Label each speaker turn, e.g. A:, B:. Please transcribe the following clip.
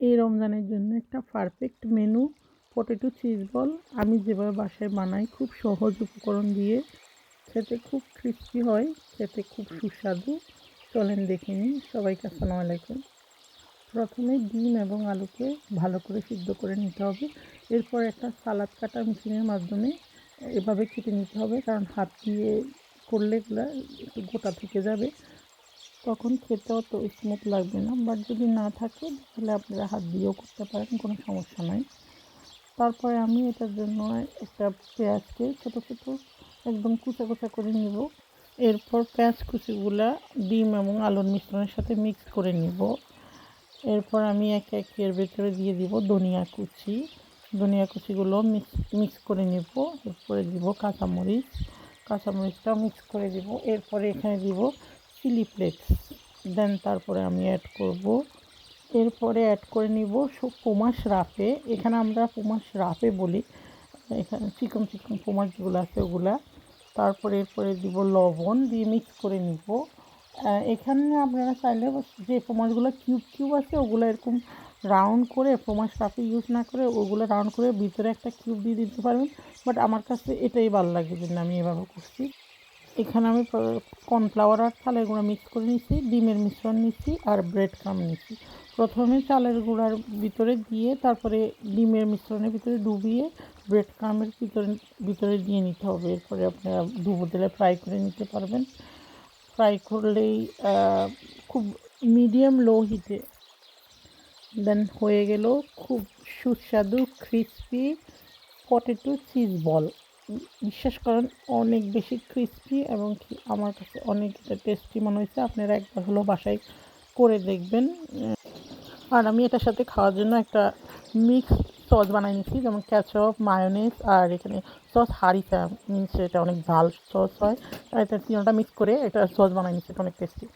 A: এই রমজানের জন্য একটা perfect menu potato cheese ball আমি যেভাবে বাসায় বানাই, খুব সহজ উপকরণ দিয়ে খেতে খুব ক্রিস্পি হয়, খেতে খুব সুস্বাদু। চলেন দেখে নিই। সবাইকে আসসালামু আলাইকুম। প্রথমে ডিম এবং আলুকে ভালো করে সিদ্ধ করে নিতে হবে। এরপর একটা সালাদ কাটা মেশিনের মাধ্যমে এভাবে কেটে নিতে হবে, কারণ হাত দিয়ে করলে এগুলো একটু গোটা থেকে যাবে, তখন খেতে অত স্মুথ লাগবে না। বাট যদি না থাকে তাহলে আপনারা হাত দিয়েও করতে পারেন, কোনো সমস্যা নাই। তারপরে আমি এটার জন্য একটা পেঁয়াজকে ছোটো ছোটো একদম কুচা কুচা করে নিব। এরপর পেঁয়াজ কুচিগুলা ডিম এবং আলুর মিশ্রণের সাথে মিক্স করে নিব। এরপর আমি একে একে এর ভেতরে দিয়ে দিব ধনিয়া কুচিগুলো মিক্স করে নিব। এরপরে দিব কাঁচামরিচটাও মিক্স করে দিব। এরপরে এখানে দিব চিলি ফ্লেক্স। দেন তারপরে আমি এরপরে অ্যাড করে নিব পোমাস রাফে। এখানে আমরা পোমাস রাফে বলি, এখানে চিকন চিকন পোমাস যেগুলো আছে ওগুলা। তারপরে এরপরে দিব লবণ, দিয়ে মিক্স করে নিব। এখানে আপনারা চাইলে যে পোমাসগুলো কিউব আছে ওগুলো এরকম রাউন্ড করে, পোমাস রাফে ইউজ না করে ওগুলো রাউন্ড করে ভিতরে একটা কিউব দিয়ে দিতে পারবেন। বাট আমার কাছে এটাই ভালো লাগে, জন্য আমি এভাবে করছি। এখানে আমি কর্নফ্লাওয়ার আর চালের গুঁড়া মিক্স করে নিচ্ছি, ডিমের মিশ্রণ নিচ্ছি আর ব্রেড ক্রাম্ব নিচ্ছি। প্রথমে চালের গুঁড়ার ভিতরে দিয়ে তারপরে ডিমের মিশ্রণের ভিতরে ডুবিয়ে ব্রেড ক্রাম্বের ভিতরে দিয়ে নিতে হবে। এরপরে আপনারা ডুবো তেলে ফ্রাই করে নিতে পারবেন। ফ্রাই করলেই খুব মিডিয়াম লো হিটে দেন হয়ে গেল খুব সুস্বাদু ক্রিসপি পটেটো চিজ বল। বিশ্বাস করেন অনেক বেশি ক্রিসপি এবং কি আমার কাছে অনেক টেস্টি মনে হয়েছে। আপনারা একবার হলো বাসায় করে দেখবেন। আর আমি এটার সাথে খাওয়ার জন্য একটা মিক্স সস বানিয়ে নিচ্ছি, যেমন ক্যাচআপ, মায়োনিজ আর এখানে সস হারিসা মিনস, এটা অনেক ঝাল সস হয়। এটা তিনটা মিক্স করে এটা সস বানিয়ে নিচ্ছি, এটা অনেক টেস্টি।